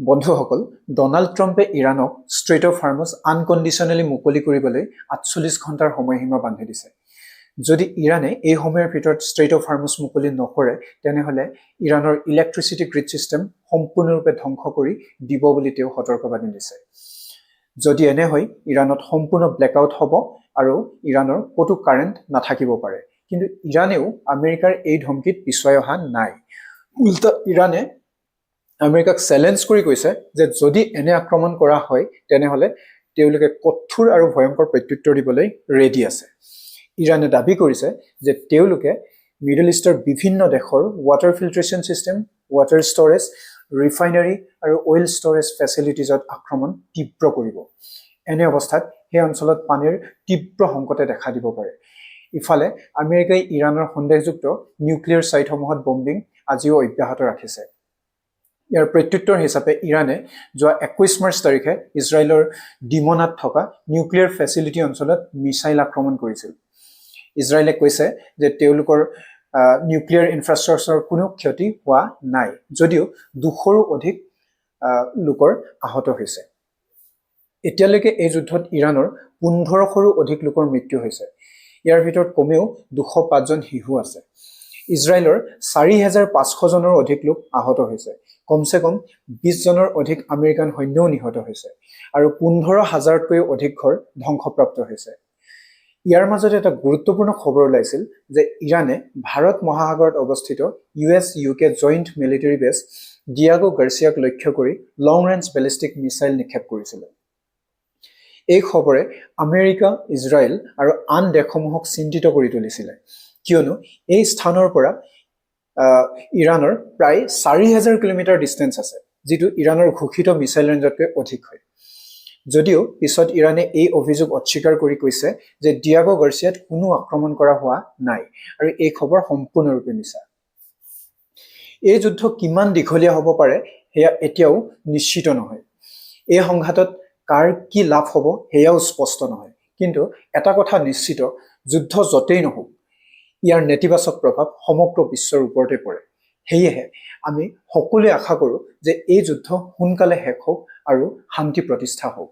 বন্ধুসকল, ডনাল্ড ট্ৰাম্পে ইৰাণক straight of Hormuz আনকণ্ডিশ্যনেলি মুকলি কৰিবলৈ ৪৮ ঘণ্টাৰ সময়সীমা বান্ধি দিছে। যদি ইৰাণে এই সময়ৰ ভিতৰত ষ্ট্ৰেইট অফ হৰমুজ মুকলি নকৰে, তেনেহ'লে ইৰাণৰ ইলেক্ট্ৰিচিটি গ্ৰিড ছিষ্টেম সম্পূৰ্ণৰূপে ধ্বংস কৰি দিব বুলি তেওঁ সতৰ্কবাণী দিছে। যদি এনে হয়, ইৰাণত সম্পূৰ্ণ ব্লেকআউট হ'ব আৰু ইৰাণৰ ক'তো কাৰেণ্ট নাথাকিব পাৰে। কিন্তু ইৰাণেও আমেৰিকাৰ এই ধমকিত পিছুৱাই অহা নাই। উল্টা ইৰাণে আমেৰিকাক চেলেঞ্জ কৰি কৈছে যে যদি এনে আক্ৰমণ কৰা হয়, তেনেহ'লে তেওঁলোকে কঠোৰ আৰু ভয়ংকৰ প্ৰত্যুত্তৰ দিবলৈ ৰেডি আছে। ইৰাণে দাবী কৰিছে যে তেওঁলোকে মিডল ইষ্টৰ বিভিন্ন দেশৰ water filtration system, water storage, refinery আৰু অইল ষ্ট'ৰেজ ফেচিলিটিজত আক্ৰমণ তীব্ৰ কৰিব। এনে অৱস্থাত সেই অঞ্চলত পানীৰ তীব্ৰ সংকটে দেখা দিব পাৰে। ইফালে আমেৰিকাই ইৰাণৰ সন্দেহযুক্ত নিউক্লিয়াৰ ছাইটসমূহত বম্বিং আজিও অব্যাহত ৰাখিছে। ইয়াৰ প্ৰত্যুত্তৰ হিচাপে ইৰাণে যোৱা ২১ মাৰ্চ তাৰিখে ইজৰাইলৰ ডিমনাত থকা নিউক্লিয়াৰ ফেচিলিটি অঞ্চলত মিছাইল আক্ৰমণ কৰিছিল। ইজৰাইলে কৈছে যে তেওঁলোকৰ নিউক্লিয়াৰ ইনফ্ৰাষ্ট্ৰাকচাৰৰ কোনো ক্ষতি হোৱা নাই, যদিও ২০০ৰো অধিক লোকৰ আহত হৈছে। এতিয়ালৈকে এই যুদ্ধত ইৰাণৰ ১৫০০ৰো অধিক লোকৰ মৃত্যু হৈছে। ইয়াৰ ভিতৰত কমেও ২০৫জন শিশু আছে। ইজৰাইলৰ ৪৫০০জনৰ অধিক লোক আহত হৈছে। কমচে কম ২০জনৰ অধিক আমেৰিকান সৈন্যও নিহত হৈছে আৰু ১৫,০০০তকৈও অধিক ঘৰ ধ্বংসপ্ৰাপ্ত হৈছে। ইয়াৰ মাজতে এটা গুৰুত্বপূৰ্ণ খবৰ ওলাইছিল যে ইৰাণে ভাৰত মহাসাগৰত অৱস্থিত US-UK জইণ্ট মিলিটাৰী বেছ ডিয়াগো গাৰ্চিয়াক লক্ষ্য কৰি লং ৰেঞ্জ বেলিষ্টিক মিছাইল নিক্ষেপ কৰিছিল। এই খবৰে আমেৰিকা, ইজৰাইল আৰু আন দেশসমূহক চিন্তিত কৰি তুলিছিলে, কিয়নো এই স্থানৰ পৰা ইৰাণৰ প্ৰায় ৪,০০০ কিলোমিটাৰ ডিষ্টেঞ্চ আছে, যিটো ইৰাণৰ ঘোষিত মিছাইল ৰেঞ্জতকৈ অধিক হয়। যদিও পিছত ইৰাণে এই অভিযোগ অস্বীকাৰ কৰি কৈছে যে ডিয়াগো গাৰ্চিয়াত কোনো আক্ৰমণ কৰা হোৱা নাই আৰু এই খবৰ সম্পূৰ্ণৰূপে মিছা। এই যুদ্ধ কিমান দীঘলীয়া হ'ব পাৰে সেয়া এতিয়াও নিশ্চিত নহয়। এই সংঘাতত কাৰ কি লাভ হ'ব সেয়াও স্পষ্ট নহয়। কিন্তু এটা কথা নিশ্চিত, যুদ্ধ য'তেই নহওক, ইয়াৰ নেতিবাচক প্ৰভাৱ সমগ্ৰ বিশ্বৰ ওপৰতে পৰে। সেয়েহে আমি সকলোৱে আশা কৰোঁ যে এই যুদ্ধ সোনকালে শেষ হওক আৰু শান্তি প্ৰতিষ্ঠা হওক।